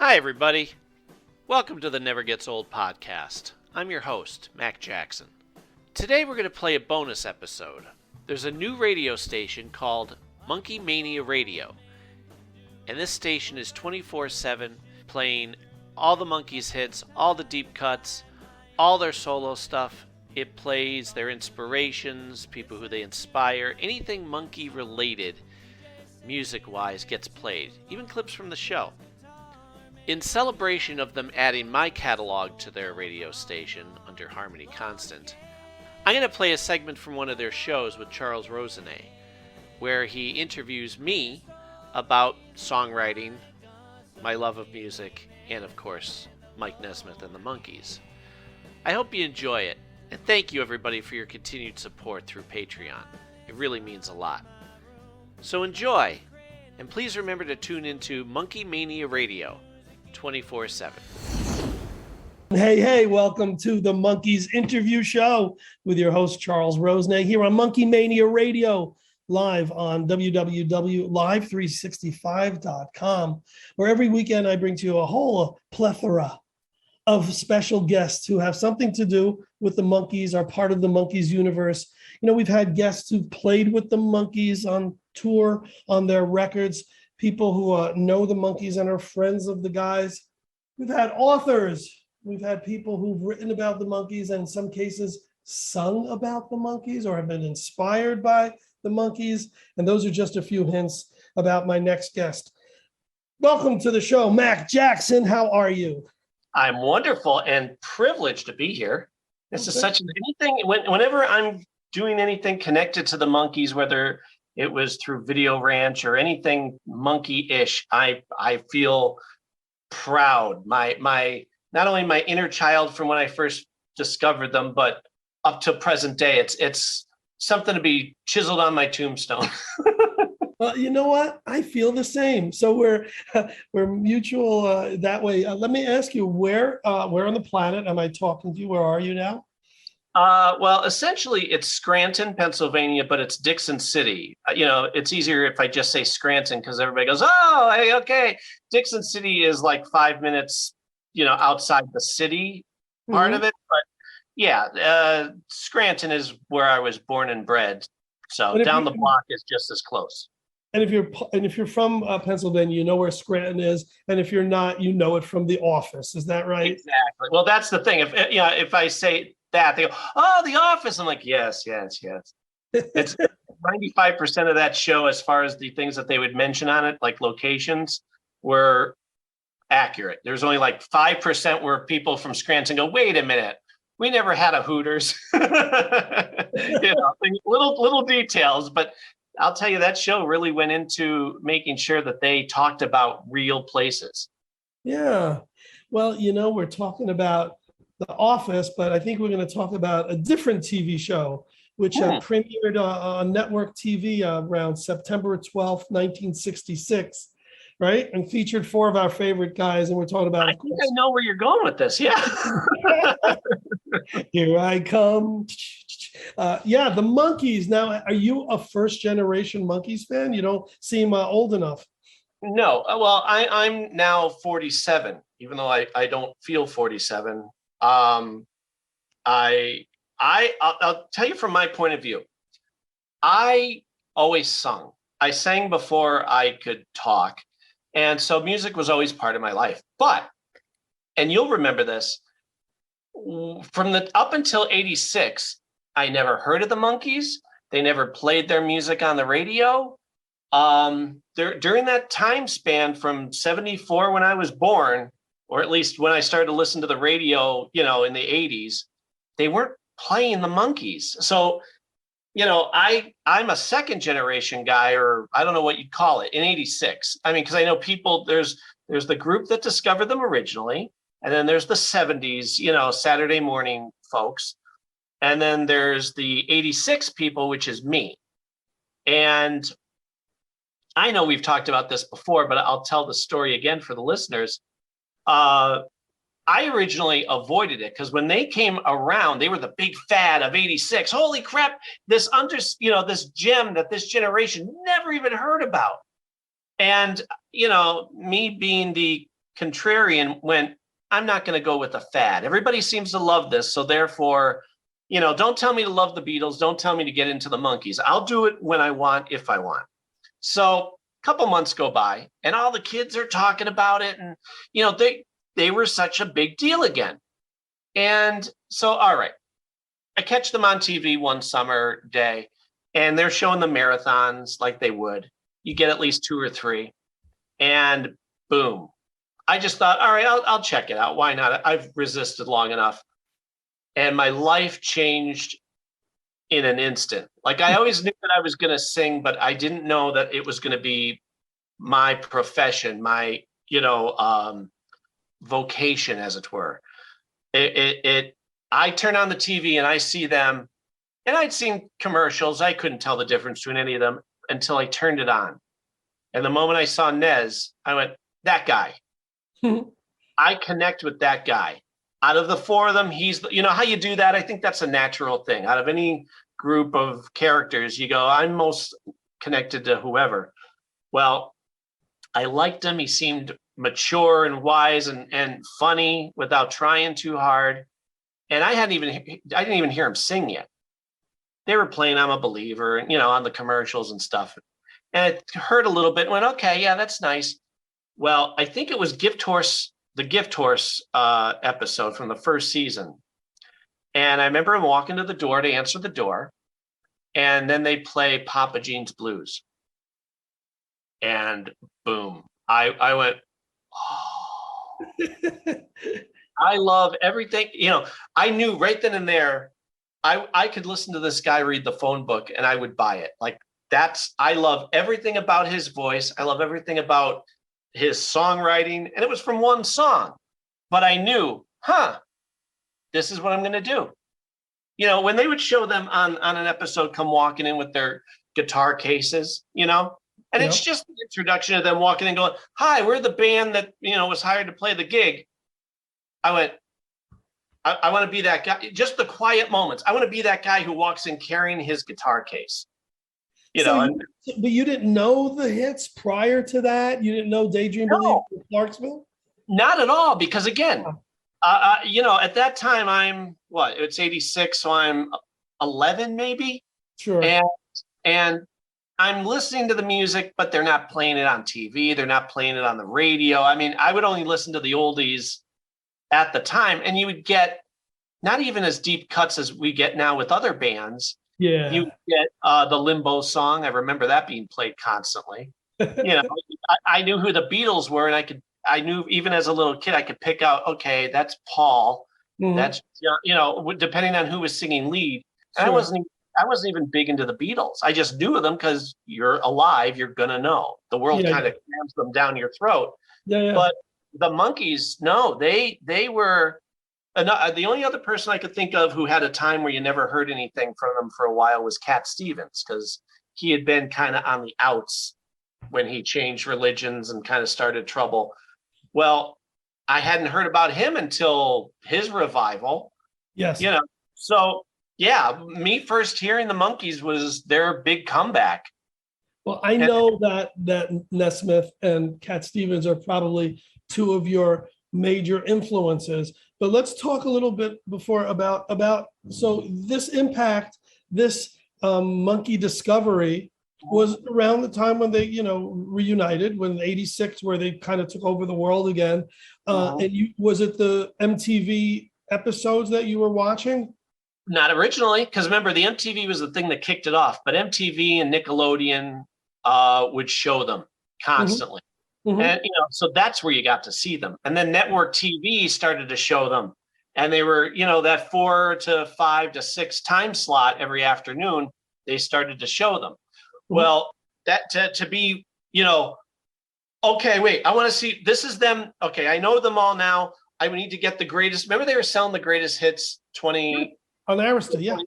Hi, everybody. Welcome to the Never Gets Old podcast. I'm your host, Mac Jackson. Today we're going to play a bonus episode. There's a new radio station called Monkee Mania Radio, and this station is 24/7 playing all the Monkees hits, all the deep cuts, all their solo stuff. It plays their inspirations, people who they inspire, anything Monkee related music-wise gets played, even clips from the show. In celebration of them adding my catalog to their radio station under Harmony Constant, I'm going to play a segment from one of their shows with Charles Rosenet, where he interviews me about songwriting, my love of music, and of course, Mike Nesmith and the Monkees. I hope you enjoy it, and thank you everybody for your continued support through Patreon. It really means a lot. So enjoy, and please remember to tune into Monkee Mania Radio 24/7. Hey, welcome to the Monkees interview show with your host, Charles Rosenet, here on Monkee Mania Radio, live on www.live365.com, where every weekend I bring to you a whole plethora of special guests who have something to do with the Monkees, are part of the Monkees universe. You know, we've had guests who've played with the Monkees on tour, on their records, people who know the Monkees and are friends of the guys. We've had authors. We've had people who've written about the Monkees and in some cases sung about the Monkees or have been inspired by the Monkees. And those are just a few hints about my next guest. Welcome to the show, Mac Jackson. How are you? I'm wonderful and privileged to be here. This is such anything. Whenever I'm doing anything connected to the Monkees, whether it was through Video Ranch or anything Monkee-ish, I feel proud. My not only my inner child from when I first discovered them, but up to present day, it's something to be chiseled on my tombstone. Well, you know what? I feel the same. So we're mutual that way. Let me ask you, where on the planet am I talking to you? Where are you now? Well, essentially, it's Scranton, Pennsylvania, but it's Dixon City. It's easier if I just say Scranton because everybody goes, "Oh, hey, okay." Dixon City is like 5 minutes, outside the city part of it. But yeah, Scranton is where I was born and bred. So down the block is just as close. And if you're from Pennsylvania, you know where Scranton is, and if you're not, you know it from The Office. Is that right? Exactly. Well, that's the thing. If I say that, they go, "Oh, The Office." I'm like, yes. It's 95% of that show, as far as the things that they would mention on it, like locations, were accurate. There's only like 5% where people from Scranton go, "Wait a minute, we never had a Hooters." Little details, but I'll tell you, that show really went into making sure that they talked about real places. Yeah. Well, we're talking about The Office, but I think we're going to talk about a different TV show, which premiered on network TV around September 12th, 1966, right? And featured four of our favorite guys. And we're talking about, I think I know where you're going with this. Yeah. Here I come. The Monkees. Now, are you a first generation Monkees fan? You don't seem old enough. No. Well, I'm now 47, even though I don't feel 47. I'll tell you from my point of view, I always sung. I sang before I could talk. And so music was always part of my life. But, and you'll remember this, from up until 86, I never heard of the Monkees. They never played their music on the radio. During that time span from 74 when I was born, or at least when I started to listen to the radio, in the 80s, they weren't playing the Monkees. So, I'm a second generation guy, or I don't know what you'd call it, in 86. I mean, because I know people, there's the group that discovered them originally, and then there's the 70s, Saturday morning folks. And then there's the 86 people, which is me. And I know we've talked about this before, but I'll tell the story again for the listeners. I originally avoided it because when they came around, they were the big fad of 86. Holy crap, this gem that this generation never even heard about. And, me being the contrarian, went, I'm not going to go with a fad. Everybody seems to love this. So therefore, don't tell me to love the Beatles. Don't tell me to get into the Monkees. I'll do it when I want, if I want. So a couple months go by and all the kids are talking about it. And, they were such a big deal again. And so, all right, I catch them on TV one summer day and they're showing the marathons like they would. You get at least 2 or 3 and boom. I just thought, all right, I'll check it out. Why not? I've resisted long enough. And my life changed in an instant. Like I always knew that I was going to sing, but I didn't know that it was going to be my profession, my, vocation, as it were. I turn on the TV and I see them, and I'd seen commercials. I couldn't tell the difference between any of them until I turned it on. And the moment I saw Nez, I went, that guy. I connect with that guy. Out of the 4 of them, he's, how you do that? I think that's a natural thing. Out of any group of characters, you go, I'm most connected to whoever. Well, I liked him. He seemed mature and wise and funny without trying too hard. And I didn't even hear him sing yet. They were playing I'm a Believer, on the commercials and stuff. And it hurt a little bit and went, okay, yeah, that's nice. Well, I think it was the Gift Horse episode from the first season. And I remember him walking to the door to answer the door. And then they play Papa Jean's Blues. And boom, I went, oh, I love everything. I knew right then and there, I could listen to this guy read the phone book and I would buy it. Like I love everything about his voice. I love everything about his songwriting. And it was from one song, but I knew, this is what I'm going to do. When they would show them on an episode come walking in with their guitar cases, and it's just the introduction of them walking in going, hi, we're the band that, was hired to play the gig. I went, I want to be that guy. Just the quiet moments. I want to be that guy who walks in carrying his guitar case. But you didn't know the hits prior to that? You didn't know Daydream Believe in Clarksville? Not at all, because again, at that time it's 86, so I'm 11 maybe. Sure. And I'm listening to the music, but they're not playing it on TV. They're not playing it on the radio. I mean, I would only listen to the oldies at the time, and you would get not even as deep cuts as we get now with other bands. Yeah. You get the Limbo song. I remember that being played constantly. I knew who the Beatles were, and I knew even as a little kid, I could pick out, okay, that's Paul. Mm-hmm. That's, depending on who was singing lead. And Sure. I wasn't even big into the Beatles. I just knew them because you're alive, you're going to know. The world kind of crams them down your throat. Yeah. But the Monkees, no, they were, the only other person I could think of who had a time where you never heard anything from them for a while was Cat Stevens, because he had been kind of on the outs when he changed religions and kind of started trouble. Well, I hadn't heard about him until his revival. Yes. So yeah, me first hearing the Monkees was their big comeback. Well, I know that Nesmith and Cat Stevens are probably 2 of your major influences, but let's talk a little bit before about so this impact, this Monkee discovery was around the time when they, reunited, when 86, where they kind of took over the world again. And was it the MTV episodes that you were watching? Not originally, because remember, the MTV was the thing that kicked it off, but MTV and Nickelodeon would show them constantly. Mm-hmm. And, so that's where you got to see them. And then network TV started to show them. And they were, that 4 to 5 to 6 time slot every afternoon, they started to show them. Mm-hmm. Well, that to be, okay, wait, I want to see, this is them. Okay, I know them all now. I need to get the greatest. Remember they were selling the greatest hits 20. On Arista, yeah.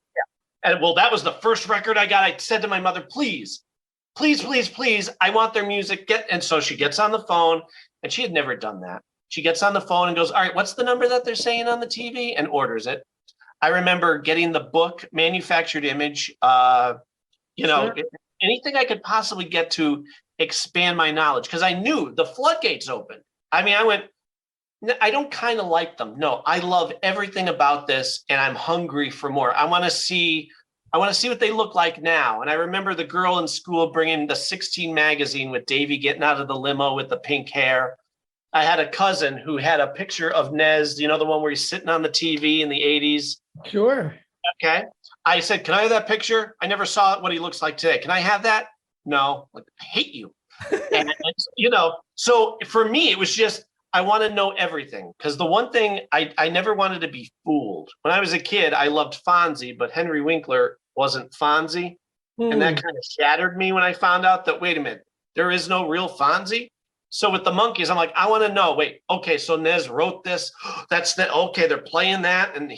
And well, that was the first record I got. I said to my mother, please, I want their music. And so she gets on the phone, and she had never done that. She gets on the phone and goes, all right, what's the number that they're saying on the TV? And orders it. I remember getting the book, Manufactured Image, sure. Anything I could possibly get to expand my knowledge, because I knew the floodgates opened. I mean, I went, I don't kind of like them. No, I love everything about this, and I'm hungry for more. I want to see what they look like now. And I remember the girl in school bringing the 16 magazine with Davey getting out of the limo with the pink hair. I had a cousin who had a picture of Nez, the one where he's sitting on the TV in the 80s. Sure. Okay. I said, can I have that picture? I never saw what he looks like today. Can I have that? No, like, I hate you. And, so for me, it was just, I want to know everything. Because the one thing I never wanted to be fooled. When I was a kid, I loved Fonzie, but Henry Winkler wasn't Fonzie. And that kind of shattered me when I found out that, wait a minute, there is no real Fonzie. So with the Monkees, I'm like, I want to know, wait, okay, so Nez wrote this. Okay, they're playing that. And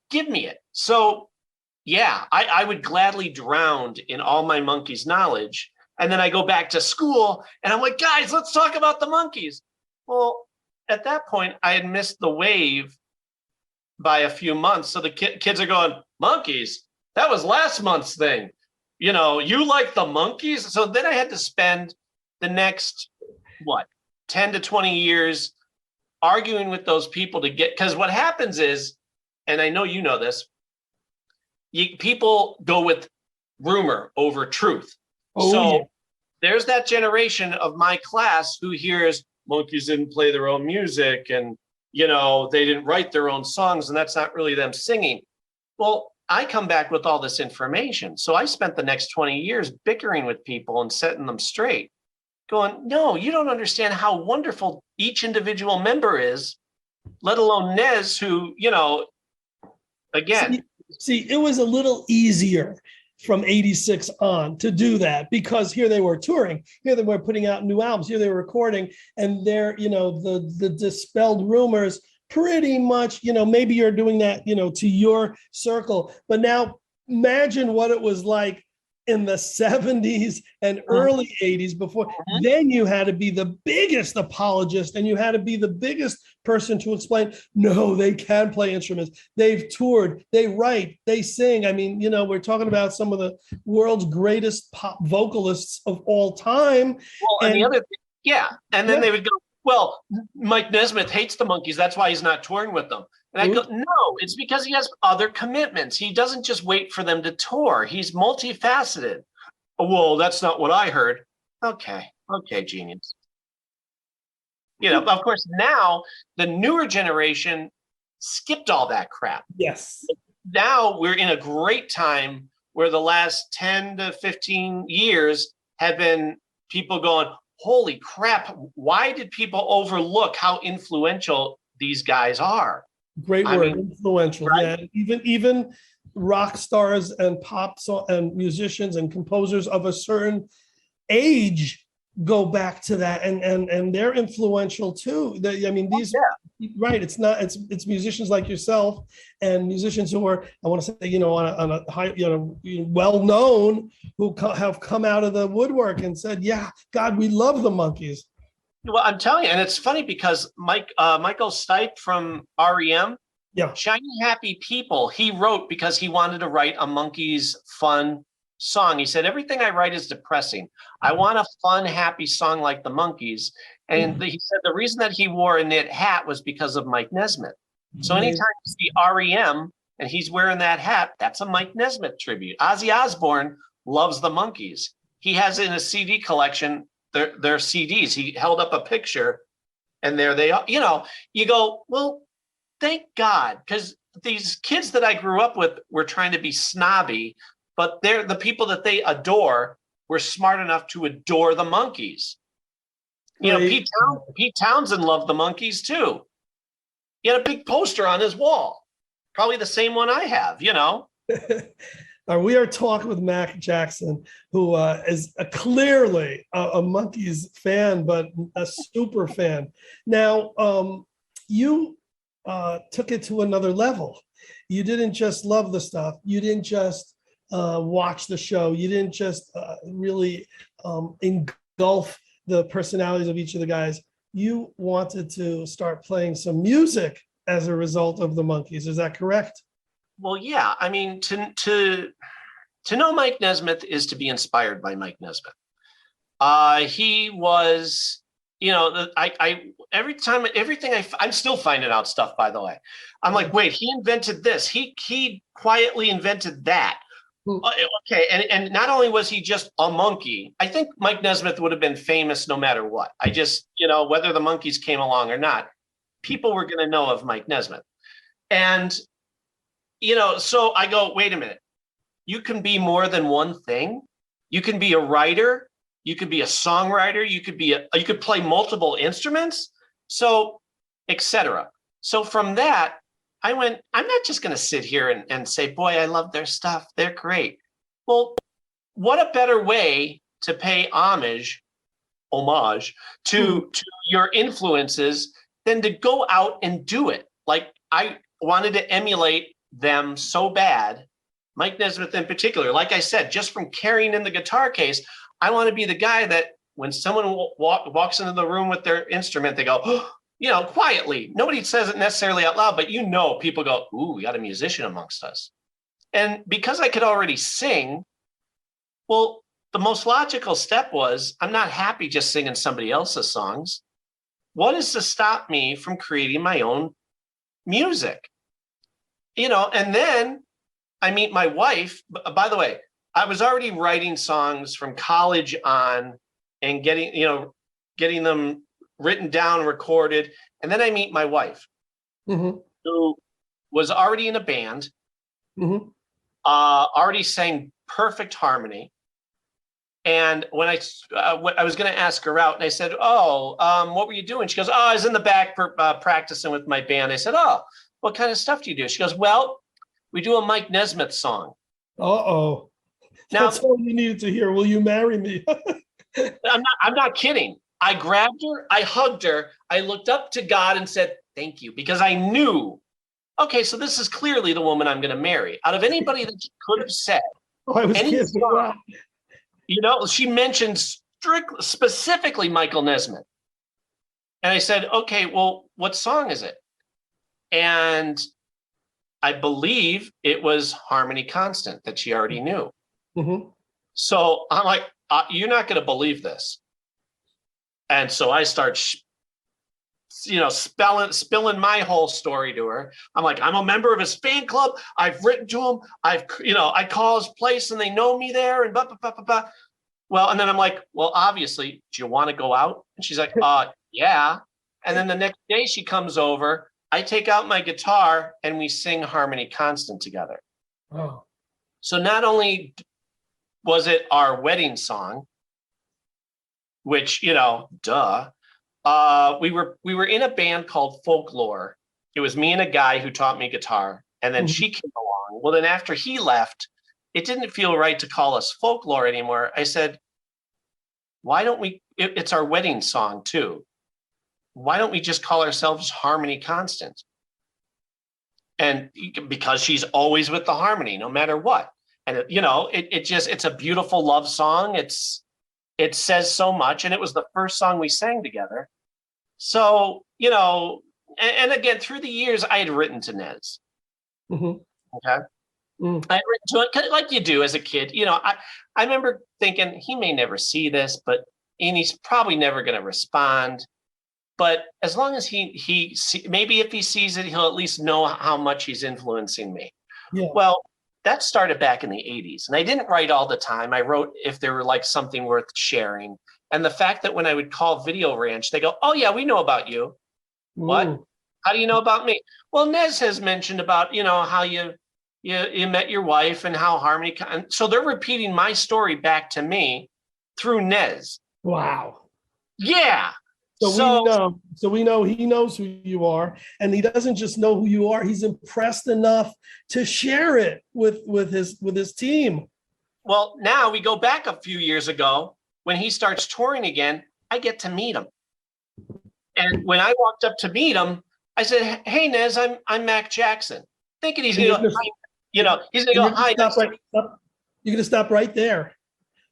give me it. So yeah, I would gladly drown in all my Monkees knowledge. And then I go back to school and I'm like, guys, let's talk about the Monkees. Well, at that point, I had missed the wave by a few months. So the kids are going, Monkees, that was last month's thing. You like the Monkees? So then I had to spend the next, 10 to 20 years arguing with those people to get, because what happens is, and I know you know this, people go with rumor over truth. There's that generation of my class who hears Monkees didn't play their own music and, they didn't write their own songs and that's not really them singing. Well, I come back with all this information. So I spent the next 20 years bickering with people and setting them straight, going, no, you don't understand how wonderful each individual member is, let alone Nez, who, again. See, it was a little easier from 86 on to do that because here they were touring, here they were putting out new albums, here they were recording, and they're, the dispelled rumors pretty much, maybe you're doing that, to your circle. But now imagine what it was like in the 70s and early 80s before. Then you had to be the biggest apologist and you had to be the biggest person to explain, no, they can play instruments. They've toured, they write, they sing. I mean, we're talking about some of the world's greatest pop vocalists of all time. Well, and the other thing, yeah. And then they would go, well, Mike Nesmith hates the Monkees. That's why he's not touring with them. And I go, no, it's because he has other commitments. He doesn't just wait for them to tour. He's multifaceted. Oh, well, that's not what I heard. Okay, genius. Of course, now the newer generation skipped all that crap. Yes. Now we're in a great time where the last 10 to 15 years have been people going, holy crap, why did people overlook how influential these guys are? Great word, influential. Right? Yeah, even rock stars and and musicians and composers of a certain age go back to that, and they're influential too. Right? It's musicians like yourself and musicians who are, I want to say, on a high, well known, who have come out of the woodwork and said, yeah, God, we love the Monkees. Well, I'm telling you, and it's funny because Michael Stipe from REM, Shiny Happy People, he wrote because he wanted to write a Monkees fun song. He said, everything I write is depressing. I want a fun, happy song like the Monkees. And he said the reason that he wore a knit hat was because of Mike Nesmith. So anytime you see REM and he's wearing that hat, that's a Mike Nesmith tribute. Ozzy Osbourne loves the Monkees. He has in a CD collection their CDs. He held up a picture and there they are. You go, well, thank God, because these kids that I grew up with were trying to be snobby, but they're the people that they adore were smart enough to adore the Monkees. Pete Townsend loved the Monkees too. He had a big poster on his wall, probably the same one I have, We are talking with Mac Jackson, who is clearly a Monkees fan, but a super fan. Now, you took it to another level. You didn't just love the stuff. You didn't just watch the show. You didn't just really engulf the personalities of each of the guys. You wanted to start playing some music as a result of the Monkees. Is that correct? Well, yeah. I mean, to know Mike Nesmith is to be inspired by Mike Nesmith. He was I every time everything I'm still finding out stuff. By the way, I'm like, wait, he invented this. He quietly invented that. Okay, and not only was he just a Monkee, I think Mike Nesmith would have been famous no matter what. I just, whether the Monkees came along or not, people were going to know of Mike Nesmith. And, so I go, wait a minute. You can be more than one thing. You can be a writer. You could be a songwriter. You could play multiple instruments. So, etc. So from that, I went, I'm not just going to sit here and say, boy, I love their stuff. They're great. Well, what a better way to pay homage to your influences than to go out and do it. Like, I wanted to emulate them so bad, Mike Nesmith in particular. Like I said, just from carrying in the guitar case, I want to be the guy that when someone walks into the room with their instrument, they go, oh, quietly. Nobody says it necessarily out loud, but people go, ooh, we got a musician amongst us. And because I could already sing, well, the most logical step was, I'm not happy just singing somebody else's songs. What is to stop me from creating my own music? And then I meet my wife. By the way, I was already writing songs from college on and getting them written down, recorded. And then I meet my wife, who was already in a band, already sang perfect harmony. And when I was going to ask her out, and I said, what were you doing? She goes, I was in the back practicing with my band. I said, what kind of stuff do you do? She goes, well, we do a Mike Nesmith song. Uh-oh. Now, that's all you needed to hear. Will you marry me? I'm not kidding. I grabbed her, I hugged her, I looked up to God and said, thank you, because I knew, okay, so this is clearly the woman I'm going to marry. Out of anybody that you could have said, I was kidding. Song, she mentioned specifically Michael Nesmith. And I said, okay, well, what song is it? And I believe it was Harmony Constant that she already knew. So I'm like, you're not going to believe this. And so I start, spilling my whole story to her. I'm like, I'm a member of his fan club. I've written to him. I call his place and they know me there and blah, blah, blah, blah, blah. Well, and then I'm like, well, obviously, do you want to go out? And she's like, yeah. And then the next day she comes over, I take out my guitar and we sing Harmony Constant together. Oh. So not only was it our wedding song, which, duh. We were in a band called Folklore. It was me and a guy who taught me guitar. And then she came along. Well, then after he left, it didn't feel right to call us Folklore anymore. I said, why don't we, it's our wedding song too. Why don't we just call ourselves Harmony Constant? And because she's always with the harmony, no matter what. And it's a beautiful love song. It says so much. And it was the first song we sang together. So, and again, through the years, I had written to Nez. Okay. I had written to it like you do as a kid. I remember thinking he may never see this, and he's probably never going to respond. But as long as maybe if he sees it, he'll at least know how much he's influencing me. Yeah. Well, that started back in the 80s. And I didn't write all the time. I wrote if there were like something worth sharing. And the fact that when I would call Video Ranch, they go, oh, yeah, we know about you. What? How do you know about me? Well, Nez has mentioned about, how you met your wife and how Harmony. And so they're repeating my story back to me through Nez. Wow. Yeah. So we know he knows who you are, and he doesn't just know who you are. He's impressed enough to share it with his team. Well, now we go back a few years ago when he starts touring again. I get to meet him, and when I walked up to meet him, I said, "Hey, Nez, I'm Mac Jackson," thinking he's going to, he's going to go, "Hi." You're going to stop right there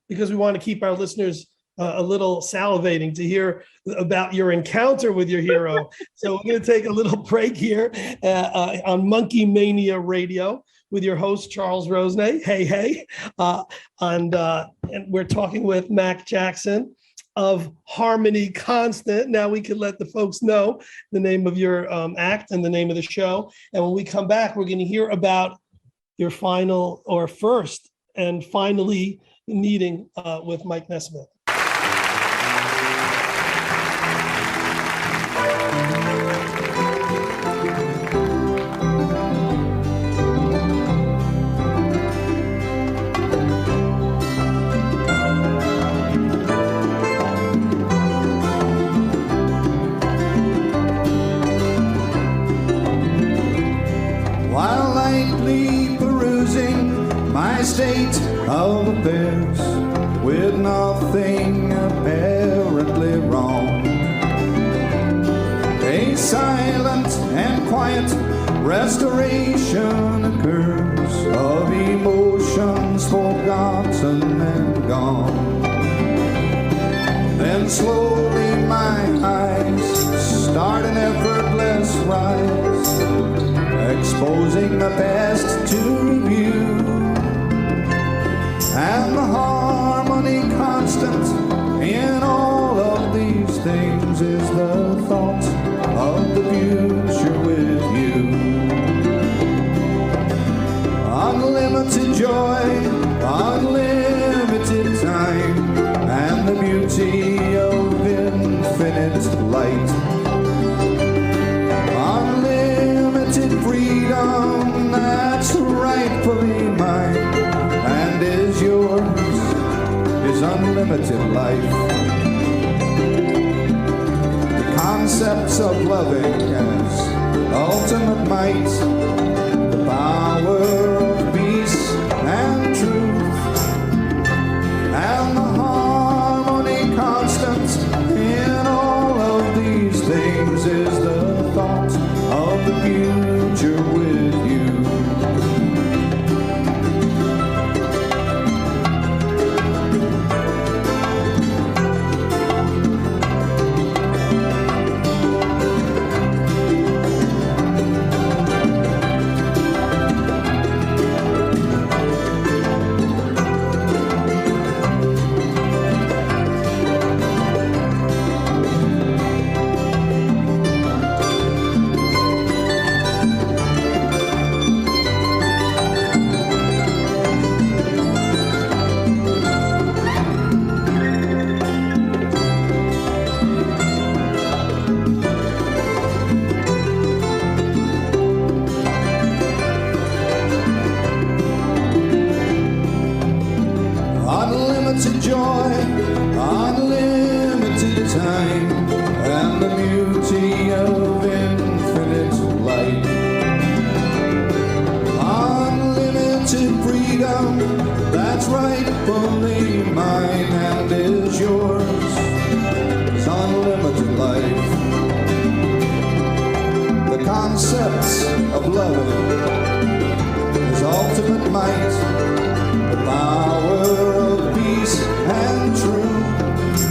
because we want to keep our listeners a little salivating to hear about your encounter with your hero. So we're going to take a little break here on Monkee Mania Radio with your host, Charles Rosenay. Hey. And we're talking with Mac Jackson. of Harmony Constant. Now we can let the folks know the name of your act and the name of the show. And when we come back, we're going to hear about your final or first and finally meeting with Mike Nesmith. State of affairs with nothing apparently wrong. A silent and quiet restoration occurs of emotions forgotten and gone. Then slowly my eyes start an effortless rise, exposing the past to review. And the harmony constant in all of these things is the thought of the future with you. Unlimited joy, unlimited time, and the beauty of infinite light. Unlimited freedom that's rightfully mine, and is yours, is unlimited life. The concepts of loving as ultimate might, the power of peace and truth, and the harmony constant in all of these things is the thought of the future with you. Unlimited joy, unlimited time, and the beauty of infinite light. Unlimited freedom, that's rightfully mine, and is yours, is unlimited life. The concepts of loving is ultimate might, the power of peace and truth,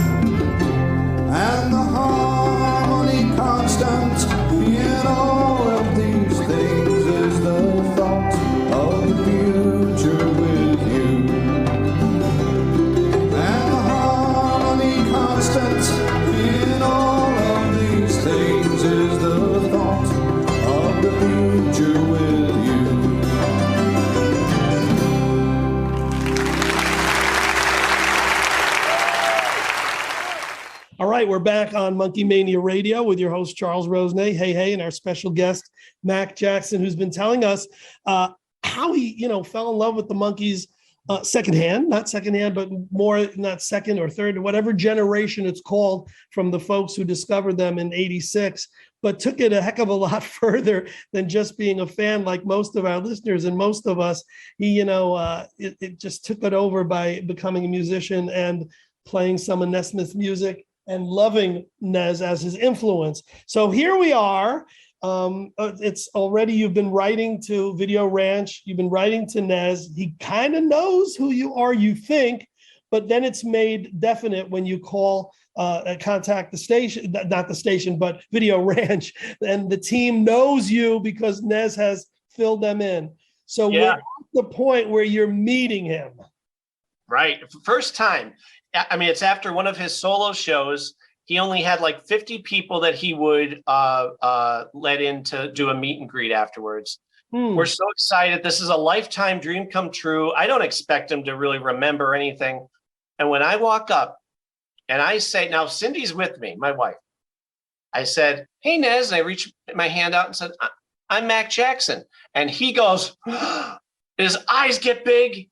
and the harmony constant in all of these things is the thought of the future with you. And the harmony constant in all of these things is the thought of the future with you. All right, we're back on Monkee Mania Radio with your host, Charles Rosenay. Hey, and our special guest, Mac Jackson, who's been telling us how he, fell in love with the Monkees secondhand, not secondhand, but more, not second or third, whatever generation it's called, from the folks who discovered them in '86, but took it a heck of a lot further than just being a fan like most of our listeners and most of us. He, it just took it over by becoming a musician and playing some of Nesmith's music and loving Nez as his influence. So here we are. It's already, you've been writing to Video Ranch, you've been writing to Nez. He kind of knows who you are, you think, but then it's made definite when you call, contact the station, not the station, but Video Ranch, and the team knows you because Nez has filled them in. So we're at the point where you're meeting him. Right. First time. I mean, it's after one of his solo shows. He only had like 50 people that he would let in to do a meet and greet afterwards. We're so excited. This is a lifetime dream come true. I don't expect him to really remember anything. And when I walk up and I say, now Cindy's with me, my wife. I said, hey, Nez. And I reached my hand out and said, I'm Mac Jackson. And he goes, his eyes get big.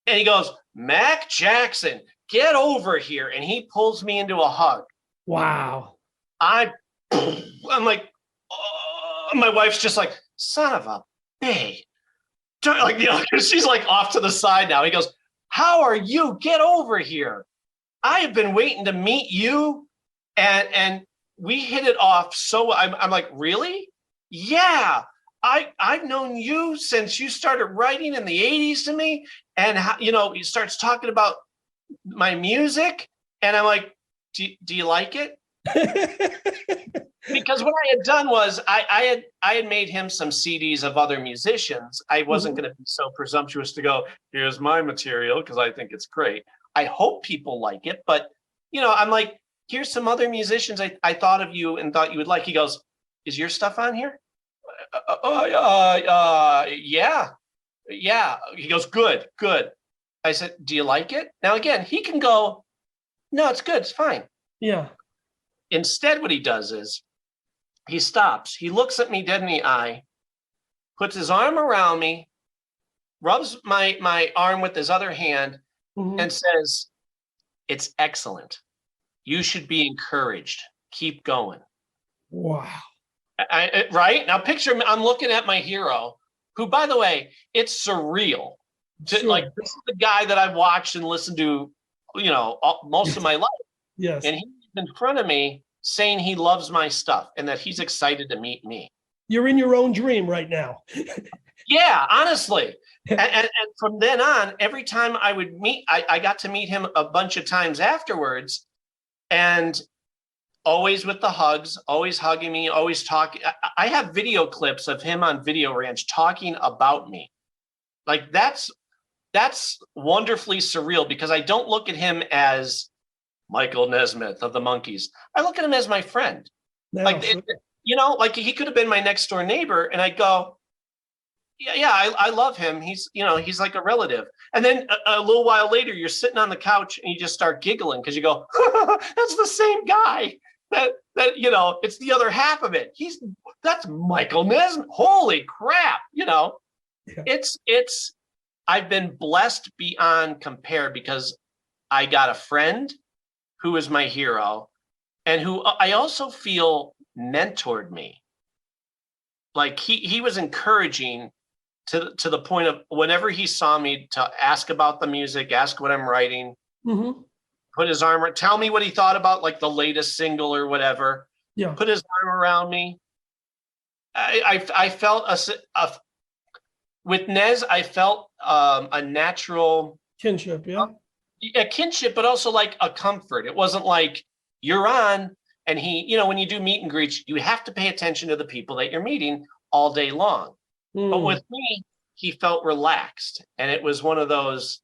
And he goes, Mac Jackson, get over here. And he pulls me into a hug. Wow. I'm like, oh, my wife's just like, son of a bae. Like, you know, she's like off to the side now. He goes, how are you? Get over here. I have been waiting to meet you. And we hit it off. So I'm like, really? Yeah. I've known you since you started writing in the 80s to me. And, you know, he starts talking about my music. And I'm like, do you like it? Because what I had done was I had made him some CDs of other musicians. I wasn't going to be so presumptuous to go, here's my material, because I think it's great. I hope people like it. But, you know, I'm like, here's some other musicians I thought of you and thought you would like. He goes, is your stuff on here? Yeah. He goes, good. I said, do you like it? Now, again, he can go, no, it's good. It's fine. Yeah. Instead, what he does is he stops. He looks at me dead in the eye, puts his arm around me, rubs my arm with his other hand, and says, it's excellent. You should be encouraged. Keep going. Wow. Right? Now picture me, I'm looking at my hero, who, by the way, it's surreal. Like, this is the guy that I've watched and listened to, you know, most of my life. Yes. And he's in front of me saying he loves my stuff and that he's excited to meet me. You're in your own dream right now. Yeah, honestly. and from then on, every time I would meet, I got to meet him a bunch of times afterwards, and always with the hugs, always hugging me, always talking. I have video clips of him on Video Ranch talking about me. Like, that's wonderfully surreal, because I don't look at him as Michael Nesmith of the Monkees. I look at him as my friend. No, like, you know, like he could have been my next door neighbor, and I'd go, yeah, I love him. He's, you know, he's like a relative. And then a little while later, you're sitting on the couch and you just start giggling because you go, that's the same guy. That you know, it's the other half of it. That's Michael Nesmith. Holy crap! You know, yeah. It's. I've been blessed beyond compare, because I got a friend who is my hero, and who I also feel mentored me. Like, he was encouraging to the point of, whenever he saw me, to ask about the music, ask what I'm writing, put his arm, tell me what he thought about like the latest single or whatever. Yeah, put his arm around me. I felt with Nez, I felt a natural kinship, a kinship, but also like a comfort. It wasn't like, you're on, and he, you know, when you do meet and greets, you have to pay attention to the people that you're meeting all day long. But with me, he felt relaxed, and it was one of those,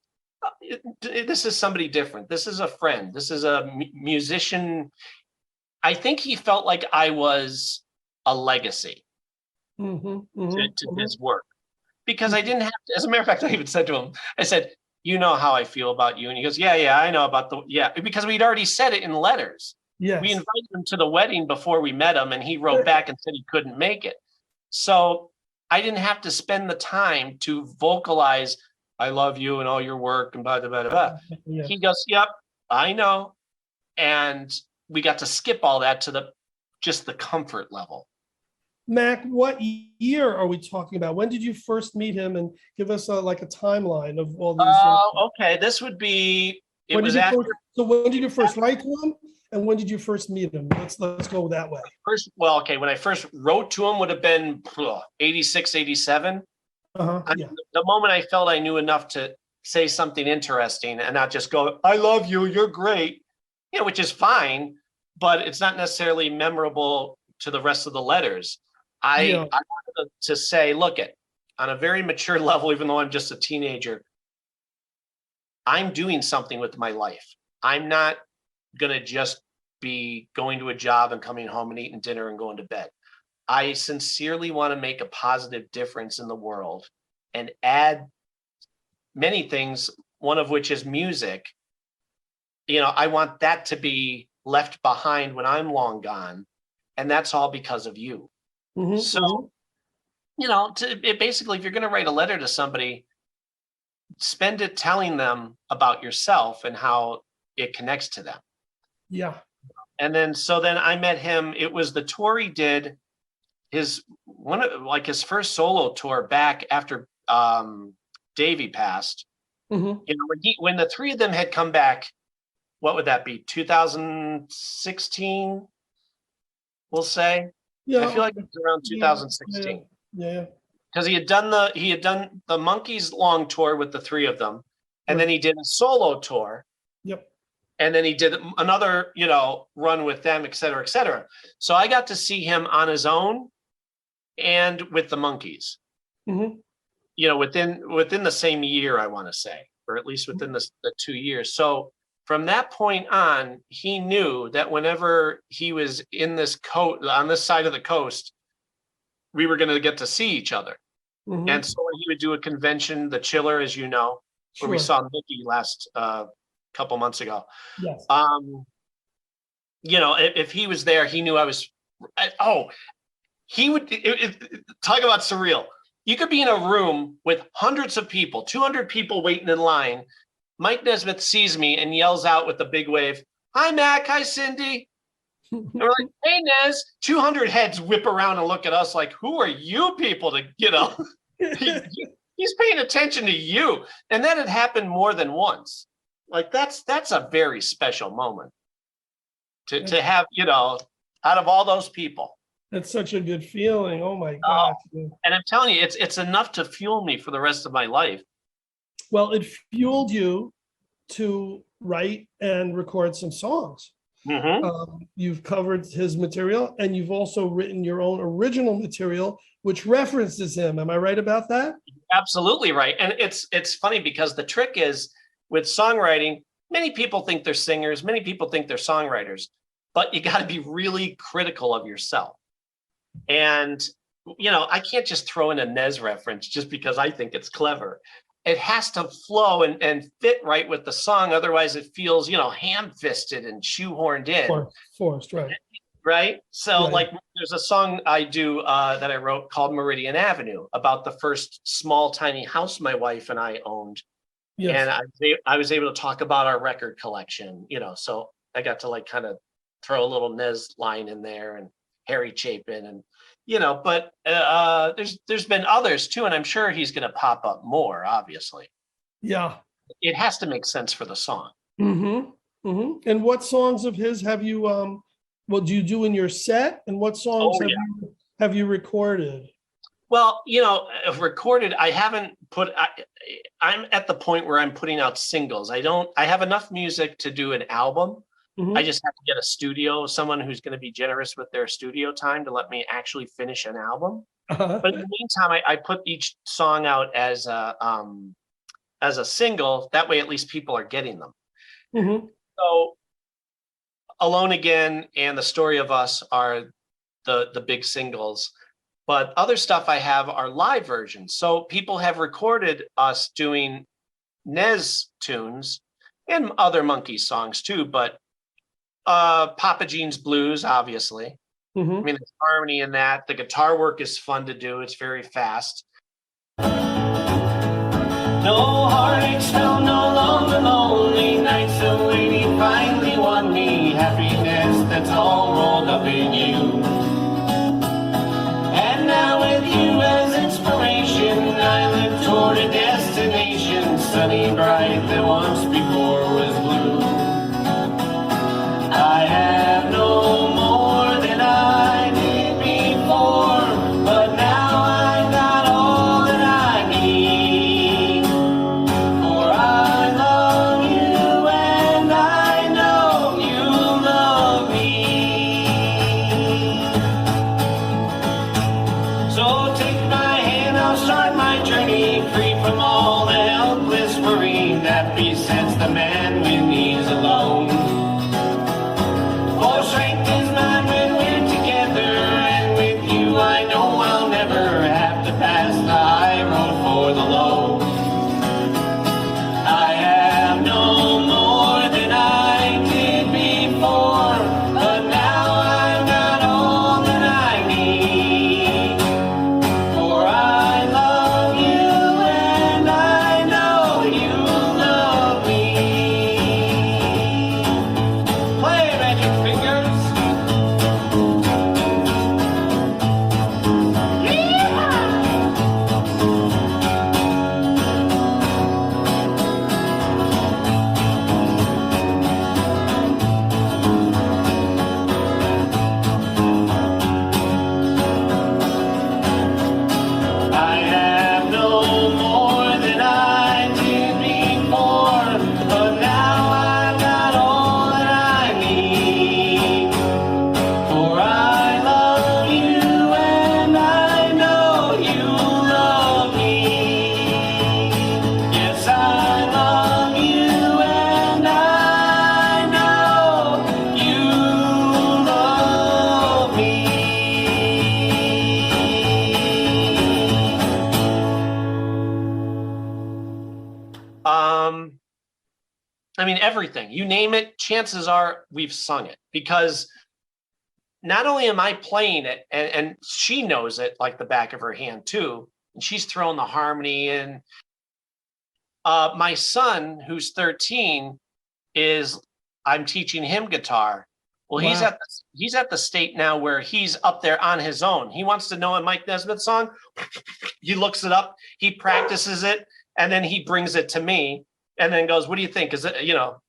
this is somebody different. This is a friend. This is a musician. I think he felt like I was a legacy to his work, because I didn't have to. As a matter of fact, I even said to him, I said, you know how I feel about you. And he goes, yeah, I know about because we'd already said it in letters. Yes. We invited him to the wedding before we met him, and he wrote back and said he couldn't make it. So I didn't have to spend the time to vocalize, I love you and all your work and blah, blah, blah, blah. Yeah. He goes, yep, I know. And we got to skip all that to just the comfort level. Mac, what year are we talking about? When did you first meet him? And give us like a timeline of all these. Okay. This would be, so when did you first write to him? And when did you first meet him? Let's go that way. When I first wrote to him would have been 86, 87. The moment I felt I knew enough to say something interesting and not just go, I love you, you're great, you know, which is fine, but it's not necessarily memorable to the rest of the letters. I wanted to say, look, on a very mature level, even though I'm just a teenager, I'm doing something with my life. I'm not going to just be going to a job and coming home and eating dinner and going to bed. I sincerely want to make a positive difference in the world and add many things, one of which is music. I want that to be left behind when I'm long gone. And that's all because of you. Mm-hmm. So, basically, if you're going to write a letter to somebody, spend it telling them about yourself and how it connects to them. Yeah. And then I met him. It was the tour he did, his first solo tour back after Davey passed. Mm-hmm. When the three of them had come back, what would that be? 2016, we'll say. Yeah, I feel like it was around 2016. Yeah. Because he had done the Monkees long tour with the three of them, and then he did a solo tour. Yep. And then he did another, run with them, et cetera, et cetera. So I got to see him on his own and with the Monkees. Mm-hmm. Within the same year, I want to say, or at least within the 2 years. So from that point on, he knew that whenever he was in on this side of the coast, we were going to get to see each other. Mm-hmm. And so when he would do a convention, the Chiller, as you know, where we saw Mickey last couple months ago. Yes. If he was there, he knew I was. He would talk about surreal. You could be in a room with hundreds of people, 200 people waiting in line. Mike Nesmith sees me and yells out with a big wave, "Hi, Mac. Hi, Cindy." And we're like, "Hey, Nez." 200 heads whip around and look at us like, "Who are you people to, he's paying attention to you." And that had happened more than once. Like that's a very special moment to have, out of all those people. That's such a good feeling. Oh my gosh. And I'm telling you, it's enough to fuel me for the rest of my life. Well, it fueled you to write and record some songs. Mm-hmm. You've covered his material, and you've also written your own original material, which references him. Am I right about that? Absolutely right. And it's funny because the trick is with songwriting, many people think they're singers, many people think they're songwriters, but you got to be really critical of yourself. And, I can't just throw in a Nez reference just because I think it's clever. It has to flow and fit right with the song. Otherwise it feels, ham-fisted and shoehorned in. Forced, right. Right. So like there's a song I do that I wrote called Meridian Avenue about the first small, tiny house my wife and I owned. Yes. And I was able to talk about our record collection, so I got to kind of throw a little Nez line in there and Harry Chapin and, but there's been others too. And I'm sure he's going to pop up more, obviously. Yeah. It has to make sense for the song. Mm-hmm. Mm-hmm. And what songs of his have you, do you do in your set? And what songs have you recorded? Well, recorded, I haven't I'm at the point where I'm putting out singles. I have enough music to do an album. Mm-hmm. I just have to get a studio, someone who's going to be generous with their studio time to let me actually finish an album. Uh-huh. But in the meantime, I put each song out as a single. That way, at least people are getting them. Mm-hmm. So Alone Again and The Story of Us are the big singles. But other stuff I have are live versions. So people have recorded us doing Nez tunes and other Monkees songs too, but Papa Jean's Blues, obviously. Mm-hmm. I mean, there's harmony in that. The guitar work is fun to do. It's very fast. No heartaches, felt no longer lonely nights. The lady finally won me. Happiness that's all rolled up in you. And now with you as inspiration, I look toward a destination, sunny bright that once before was blue. I have no more than I did before, but now I've got all that I need. For I love you and I know you love me. everything. You name it, chances are we've sung it, because not only am I playing it, and she knows it like the back of her hand too, and she's throwing the harmony in. My son, who's 13, I'm teaching him guitar. Well, Wow. he's at the state now where he's up there on his own. He wants to know a Mike Nesmith song. He looks it up, he practices it, and then he brings it to me and then goes, "What do you think? Is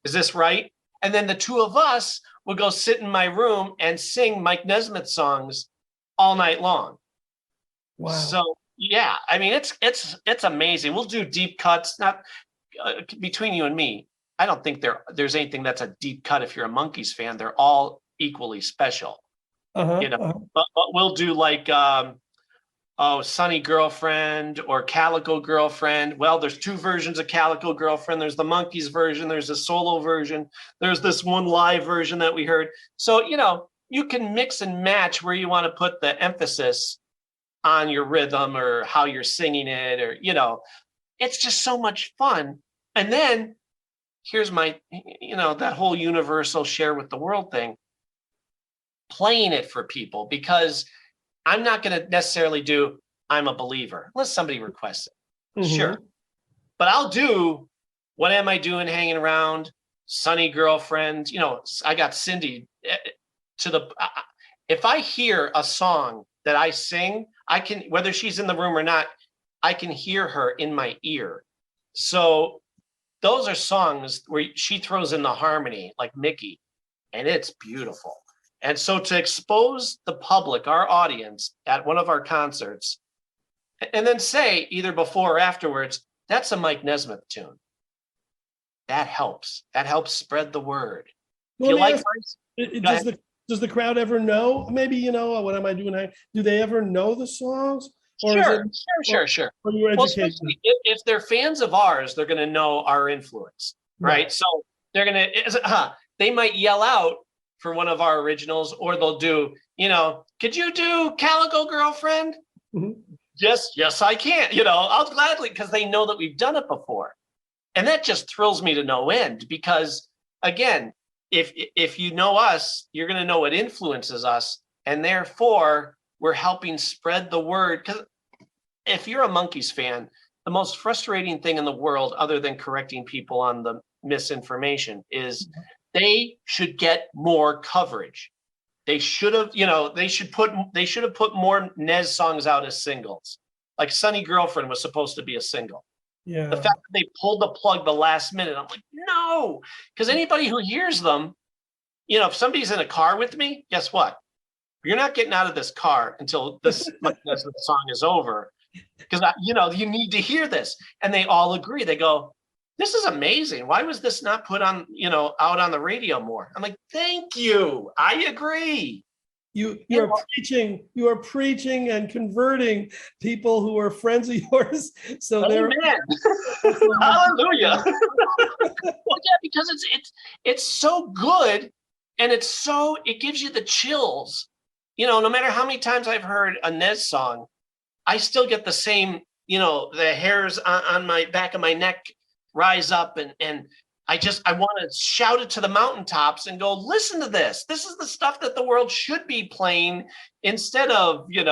this right?" And then the two of us will go sit in my room and sing Mike Nesmith songs all night long. Wow. So yeah, I mean, it's amazing. We'll do deep cuts. Not between you and me, I don't think there's anything that's a deep cut. If you're a Monkees fan, they're all equally special. But we'll do like Sunny Girlfriend or Calico Girlfriend. Well, there's two versions of Calico Girlfriend. There's the Monkees version, there's a solo version, there's this one live version that we heard. So you can mix and match where you want to put the emphasis on your rhythm or how you're singing it, or it's just so much fun. And then here's my that whole universal share with the world thing, playing it for people, because I'm not going to necessarily do I'm a Believer unless somebody requests it. Sure, but I'll do What Am I Doing Hanging Around, Sunny Girlfriend. I got Cindy if I hear a song that I sing, I can, whether she's in the room or not, I can hear her in my ear. So those are songs where she throws in the harmony like Mickey, and it's beautiful. And so to expose the public, our audience, at one of our concerts, and then say either before or afterwards, that's a Mike Nesmith tune, that helps. That helps spread the word. Well, you like does the crowd ever know? Maybe, What Am I Doing? Do they ever know the songs? Or Sure. Or your Well, education? especially if they're fans of ours, they're going to know our influence, right? So they're going to, they might yell out for one of our originals, or they'll do, could you do Calico Girlfriend? Mm-hmm. Yes, I can. I'll gladly, because they know that we've done it before. And that just thrills me to no end, because again, if you know us, you're going to know what influences us, and therefore we're helping spread the word. Because if you're a Monkees fan, the most frustrating thing in the world, other than correcting people on the misinformation, is they should get more coverage. They should have, they should have put more Nez songs out as singles. Like Sunny Girlfriend was supposed to be a single. Yeah. The fact that they pulled the plug the last minute, I'm like, no, because anybody who hears them, if somebody's in a car with me, guess what? You're not getting out of this car until this song is over, because you need to hear this. And they all agree. They go, this is amazing. Why was this not put on, out on the radio more? I'm like, thank you. I agree. You are preaching and converting people who are friends of yours. So they're hallelujah. Well, yeah, because it's so good, and it gives you the chills. No matter how many times I've heard a Nez song, I still get the same, the hairs on my back of my neck rise up, and I want to shout it to the mountaintops and go, listen to this. This is the stuff that the world should be playing, instead of, a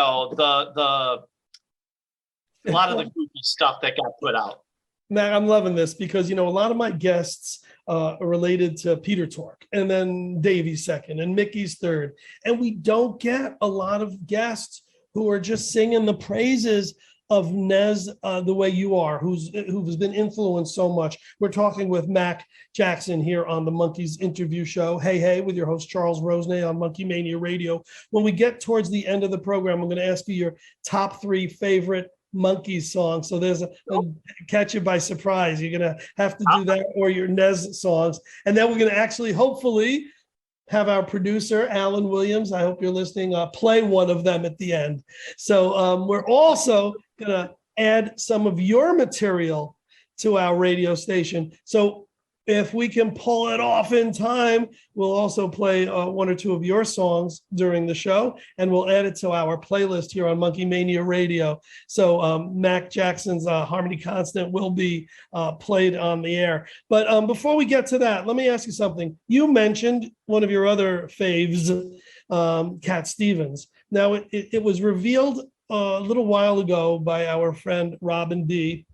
lot of the goofy stuff that got put out. Matt, I'm loving this, because, a lot of my guests are related to Peter Tork, and then Davey's second, and Mickey's third. And we don't get a lot of guests who are just singing the praises of Nez the way you are, who's been influenced so much. We're talking with Mac Jackson here on the Monkees interview show, Hey, with your host Charles Rosenay on Monkee Mania Radio. When we get towards the end of the program, I'm going to ask you your top 3 favorite Monkees songs. So there's catch you by surprise. You're going to have to do that, or your Nez songs. And then we're going to actually, hopefully, have our producer, Alan Williams, I hope you're listening, play one of them at the end. So we're also going to add some of your material to our radio station. So if we can pull it off in time, we'll also play one or two of your songs during the show, and we'll add it to our playlist here on Monkee Mania Radio. So Mac Jackson's Harmony Constant will be played on the air. But before we get to that, let me ask you something. You mentioned one of your other faves, Cat Stevens. Now, it was revealed a little while ago by our friend Robin D.,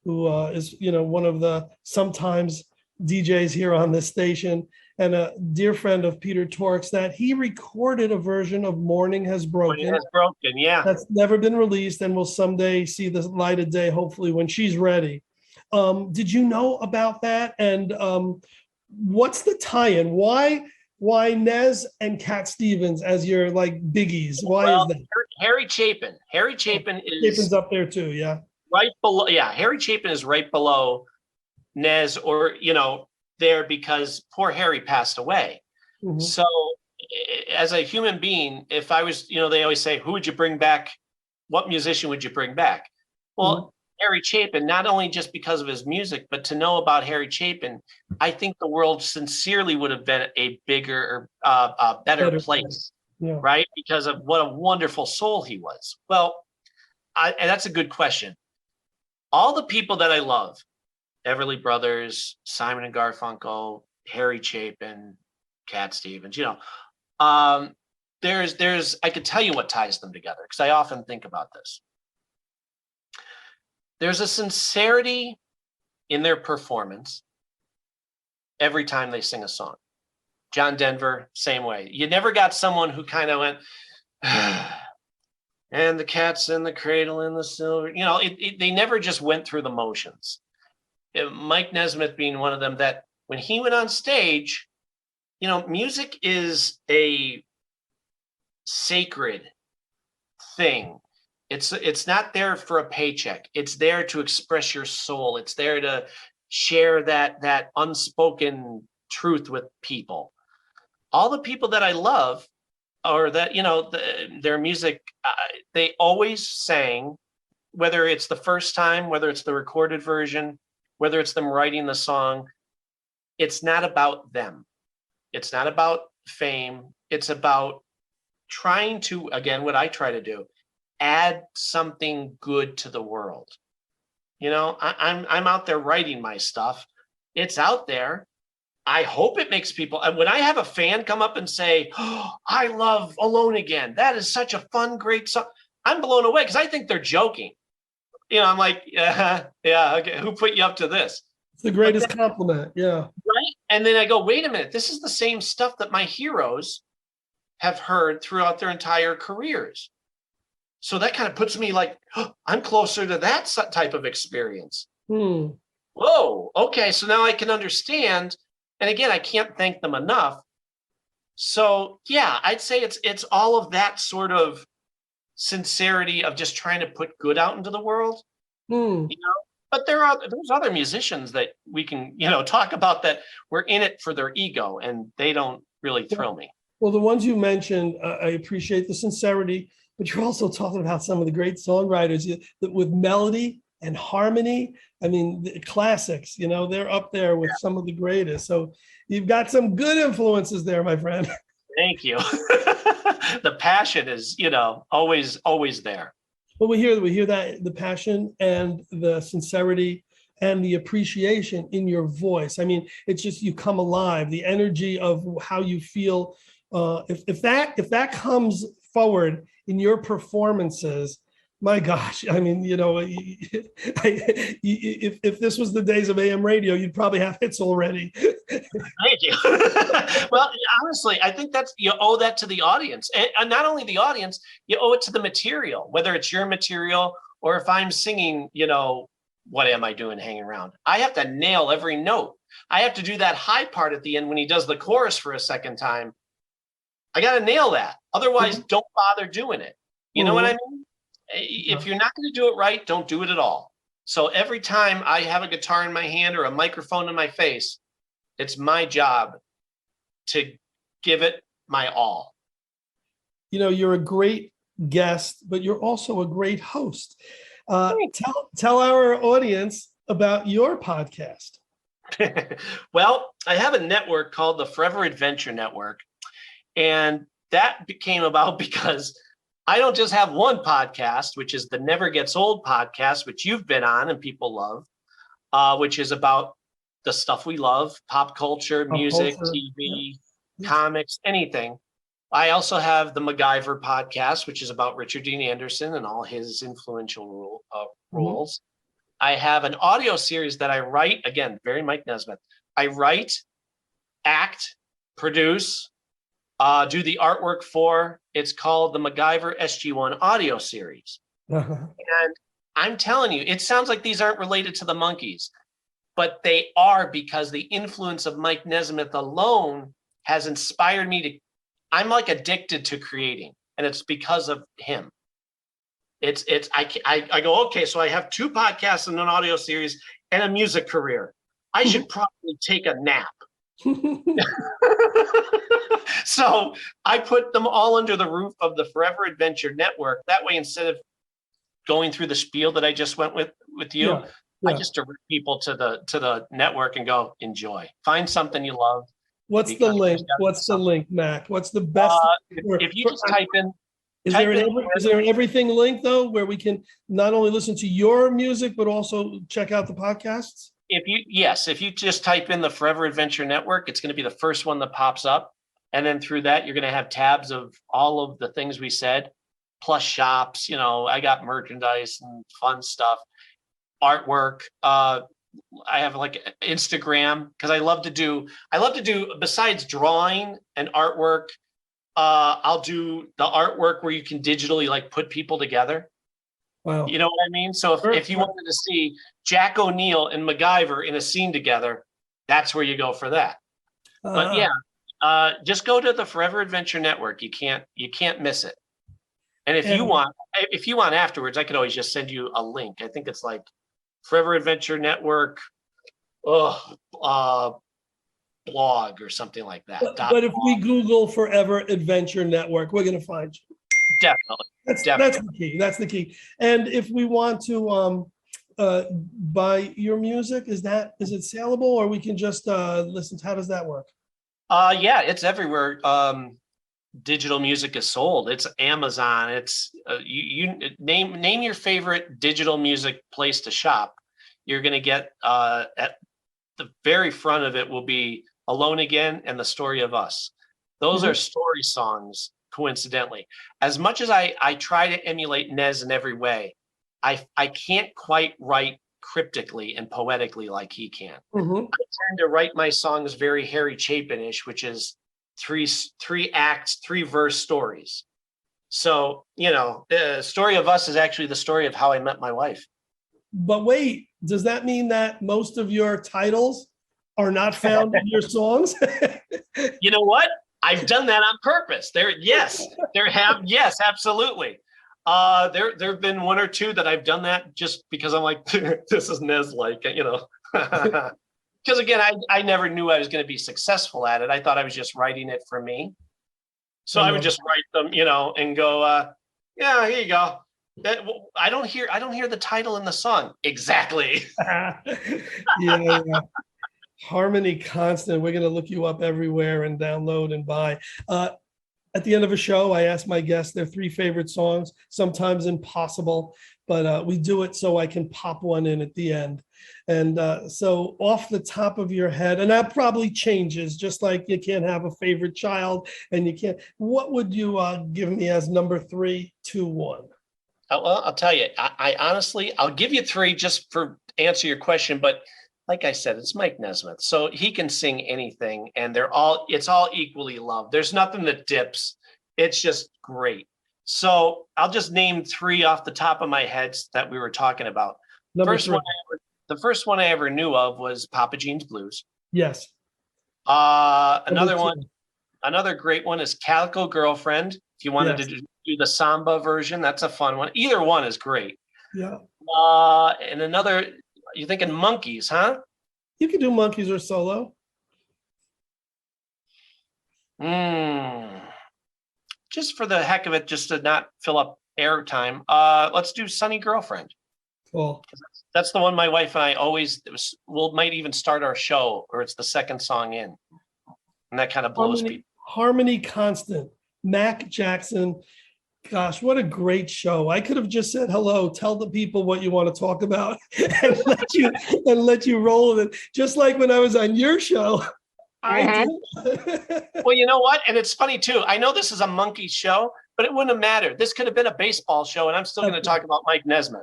who is, one of the sometimes DJs here on this station, and a dear friend of Peter Tork's, that he recorded a version of Morning Has Broken. Morning Has Broken, yeah. That's never been released and will someday see the light of day, hopefully when she's ready. Did you know about that? And what's the tie-in? Why Nez and Cat Stevens as your biggies? Why is that? Harry Chapin. Harry Chapin is Chapin's up there too, yeah. Right below, yeah. Harry Chapin is right below Nez, or there, because poor Harry passed away. Mm-hmm. So as a human being, if I was, they always say, who would you bring back? What musician would you bring back? Well, mm-hmm. Harry Chapin, not only just because of his music, but to know about Harry Chapin, I think the world sincerely would have been a bigger, better place, yeah. Right? Because of what a wonderful soul he was. Well, and that's a good question. All the people that I love, Everly Brothers, Simon and Garfunkel, Harry Chapin, Cat Stevens, there's I could tell you what ties them together, because I often think about this. There's a sincerity in their performance every time they sing a song. John Denver, same way. You never got someone who kind of went, and the cat's in the cradle in the silver. They never just went through the motions. Mike Nesmith being one of them, that when he went on stage, music is a sacred thing. It's not there for a paycheck. It's there to express your soul. It's there to share that unspoken truth with people. All the people that I love, or that, their music, they always sang, whether it's the first time, whether it's the recorded version, whether it's them writing the song, it's not about them. It's not about fame. It's about trying to, again, what I try to do, add something good to the world. I'm out there writing my stuff. It's out there. I hope it makes people, when I have a fan come up and say, oh, I love Alone Again, that is such a fun, great song, I'm blown away, because I think they're joking. I'm like, yeah, okay, who put you up to this? It's the greatest compliment, yeah. Right? And then I go, wait a minute, this is the same stuff that my heroes have heard throughout their entire careers. So that kind of puts me like, oh, I'm closer to that type of experience. Whoa, okay, so now I can understand. And again, I can't thank them enough. So yeah, I'd say it's all of that sort of sincerity of just trying to put good out into the world. But there's other musicians that we can talk about that were in it for their ego, and they don't really thrill me. Well, the ones you mentioned, I appreciate the sincerity, but you're also talking about some of the great songwriters with melody and harmony. I mean, the classics, they're up there with some of the greatest. So you've got some good influences there, my friend. Thank you. The passion is, always there. Well, we hear that, the passion and the sincerity and the appreciation in your voice. I mean, it's just, you come alive, the energy of how you feel. If that comes forward in your performances, my gosh, I mean, if this was the days of AM radio, you'd probably have hits already. Thank you. Well, honestly, I think you owe that to the audience, and not only the audience, you owe it to the material, whether it's your material or if I'm singing, what am I doing hanging around? I have to nail every note. I have to do that high part at the end when he does the chorus for a second time. I got to nail that. Otherwise, don't bother doing it. You know what I mean? If you're not going to do it right, don't do it at all. So every time I have a guitar in my hand or a microphone in my face, it's my job to give it my all. You're a great guest, but you're also a great host. Tell our audience about your podcast. Well, I have a network called the Forever Adventure Network. And that came about because I don't just have one podcast, which is the Never Gets Old podcast, which you've been on and people love, which is about the stuff we love, pop culture, Pop music, culture. TV, Yeah. comics, anything. I also have the MacGyver podcast, which is about Richard Dean Anderson and all his influential roles. I have an audio series that I write, again, very Mike Nesmith. I write, act, produce, do the artwork for. It's called the MacGyver SG1 audio series. And I'm telling you, it sounds like these aren't related to the Monkees, but they are, because the influence of Mike Nesmith alone has inspired me to, I'm like addicted to creating, and it's because of him. I go, okay, so I have 2 podcasts and an audio series and a music career. I should probably take a nap. So I put them all under the roof of the Forever Adventure Network. That way, instead of going through the spiel that I just went with you, Yeah, yeah. I just direct people to the network and go, enjoy. Find something you love. What's the because link? there's gotta be What's the something. link, Mac? What's the best? If you just type in, is type there in is there an everything link though, where we can not only listen to your music but also check out the podcasts? if you just type in the Forever Adventure Network, it's going to be the first one that pops up. And then through that, you're going to have tabs of all of the things we said, plus shops. I got merchandise and fun stuff, artwork. I have like Instagram, because I love to do besides drawing and artwork. I'll do the artwork where you can digitally like put people together. Wow. You know what I mean? So if you wanted to see Jack O'Neill and MacGyver in a scene together, that's where you go for that. But yeah, just go to the Forever Adventure Network. You can't miss it. And if you want afterwards, I could always just send you a link. I think it's like Forever Adventure Network blog or something like that. But if we Google Forever Adventure Network, we're going to find you. Definitely. That's the key. That's the key. And if we want to buy your music, is it saleable, or we can just listen? How does that work? Yeah, it's everywhere. Digital music is sold. It's Amazon. It's you name your favorite digital music place to shop. You're going to get at the very front of it will be Alone Again and The Story of Us. Those are story songs, coincidentally. As much as I try to emulate Nez in every way, I can't quite write cryptically and poetically like he can. I tend to write my songs very Harry Chapin-ish, which is three acts, 3 verse stories. So, the Story of Us is actually the story of how I met my wife. But wait, does that mean that most of your titles are not found in your songs? You know what? I've done that on purpose. Yes, absolutely. There have been 1 or 2 that I've done that just because I'm like, this is Nez-like, Because again, I never knew I was going to be successful at it. I thought I was just writing it for me. So I would just write them, and go, yeah, here you go. I don't hear the title in the song. Exactly. Yeah. Harmony Constant. We're going to look you up everywhere and download and buy. At the end of a show, I ask my guests their 3 favorite songs, sometimes impossible, but we do it so I can pop one in at the end. And so off the top of your head, and that probably changes, just like you can't have a favorite child and you can't, what would you give me as number 3, 2, 1? Well, I'll tell you, I honestly, I'll give you 3 just for answer your question, but like I said, it's Mike Nesmith, so he can sing anything, and it's all equally loved. There's nothing that dips. It's just great. So I'll just name 3 off the top of my head that we were talking about. The first one I ever knew of was Papa Jean's Blues. Yes. Another great one is Calico Girlfriend. If you wanted to do the samba version, that's a fun one. Either one is great. Yeah. And another, you're thinking Monkees, huh? You can do Monkees or solo. Just for the heck of it, just to not fill up airtime, let's do Sunny Girlfriend. Cool. That's the one my wife and I always might even start our show, or it's the second song in, and that kind of blows people. Harmony Constant, Mac Jackson. Gosh, what a great show. I could have just said hello, tell the people what you want to talk about and let you roll with it. Just like when I was on your show. I did. Well, you know what? And it's funny too. I know this is a Monkee show, but it wouldn't have mattered. This could have been a baseball show, and I'm still going to talk about Mike Nesmith.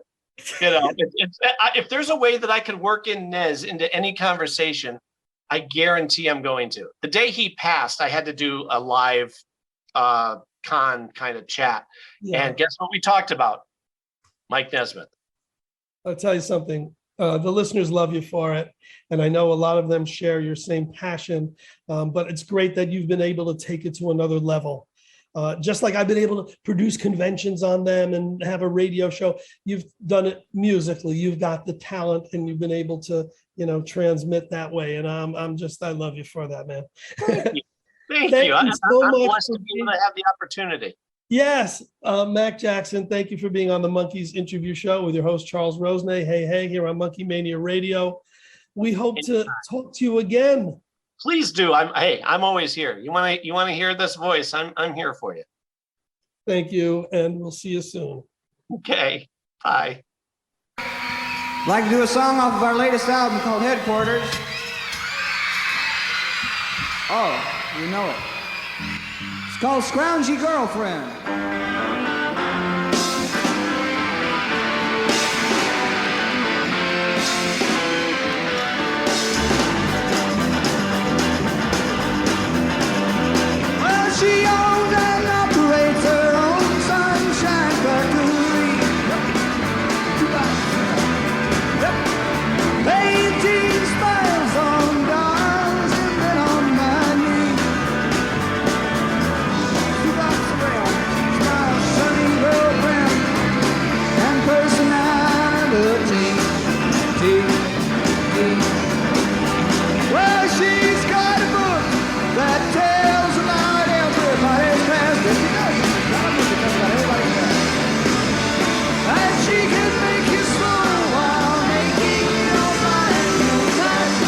You know, if there's a way that I could work in Nez into any conversation, I guarantee I'm going to. The day he passed, I had to do a live con kind of chat. Yeah. And guess what we talked about? Mike Nesmith. I'll tell you something. The listeners love you for it. And I know a lot of them share your same passion. But it's great that you've been able to take it to another level. Just like I've been able to produce conventions on them and have a radio show. You've done it musically. You've got the talent and you've been able to, transmit that way. And I love you for that, man. Thank you. Thank you. I'm blessed to be able to have the opportunity. Yes. Mac Jackson, thank you for being on the Monkees interview show with your host, Charles Rosenay. Hey, here on Monkee Mania Radio. We hope to talk to you again. Please do. I'm always here. You want to hear this voice? I'm here for you. Thank you. And we'll see you soon. Okay. Bye. I'd like to do a song off of our latest album called Headquarters. Oh, you know it. It's called Scroungy Girlfriend. Well, she owns and operates her own sunshine factory. 18 smiles on dolls and then on my knee. 2 blocks away, she's my sunny girlfriend and personality. Well, she's got a book that tells about everybody's past. Yes, she does. She's got a book that tells about everybody's past. And she can make you slow while making your mind move fast.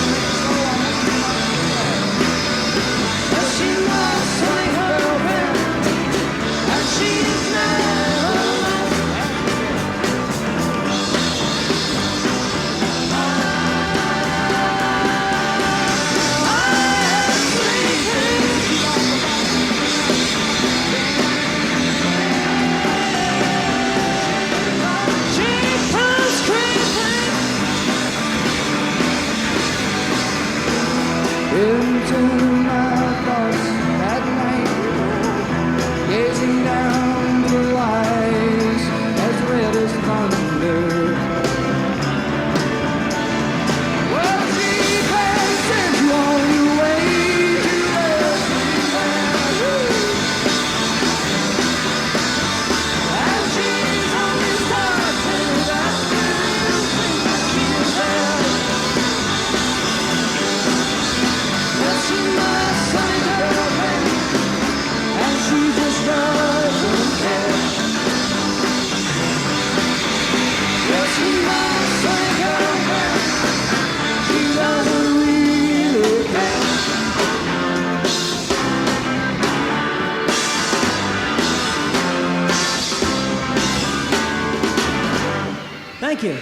Well, she's my sunny girlfriend, and she's never alone. Into my thoughts that night, gazing down blue eyes as red as thunder. Well, she can send you on your way to everywhere. And she's only starting that little thing that she is there. She's my sunny girlfriend, and she just doesn't care. Yes, she's my sunny girlfriend, she doesn't really care. Thank you.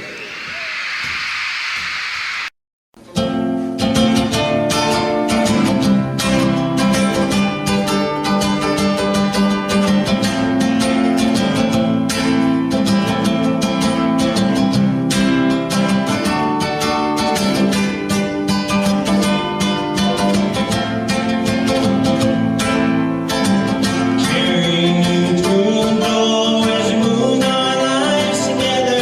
Carrying you to the door as we move our lives together.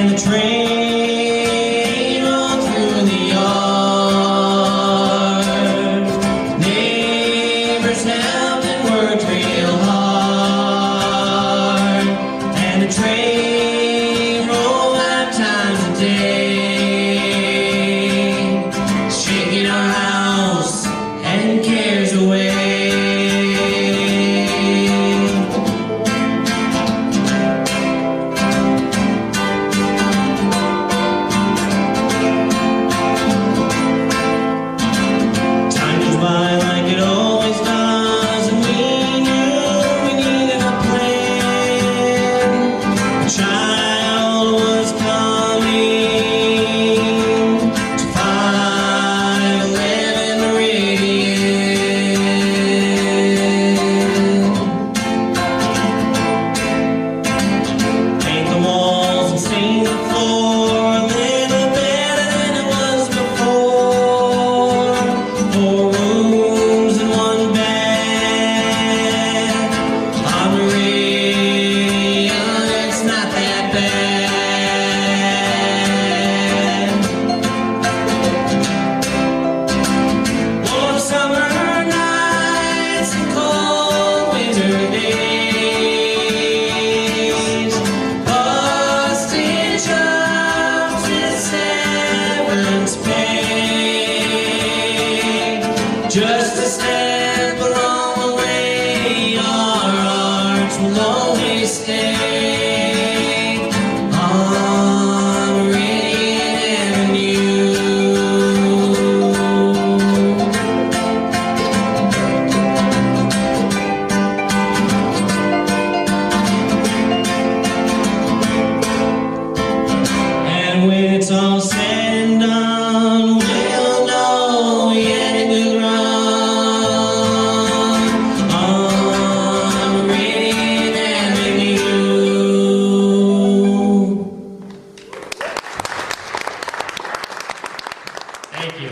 and the train rolled through the yard. Neighbors helped and worked real hard, and the train rolled 5 times a day, shaking our house and cares away. Time goes by like it always does, and we knew we needed a plan. A child was coming to 511 Meridian. Paint the walls and stain the floor, little better than it was before. 4 rooms and 1 bed. On Meridian, it's not that bad. Warm summer nights and cold winter days. Busted jobs with severance pay. Just a step along the way, our hearts will always stay on Meridian Avenue. And when it's all said and done, we'll know we had a good run on Meridian Avenue. Thank you.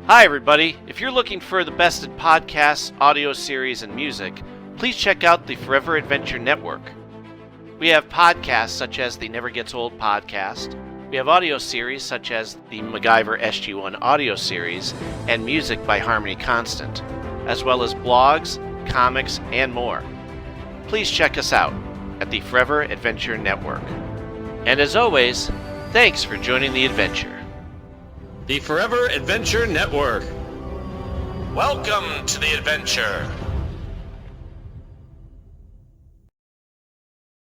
Hi, everybody. If you're looking for the best in podcasts, audio series, and music, please check out the Forever Adventure Network. We have podcasts such as the Never Gets Old podcast. We have audio series such as the MacGyver SG-1 audio series and music by Harmony Constant, as well as blogs, comics, and more. Please check us out at the Forever Adventure Network. And as always, thanks for joining the adventure. The Forever Adventure Network. Welcome to the adventure.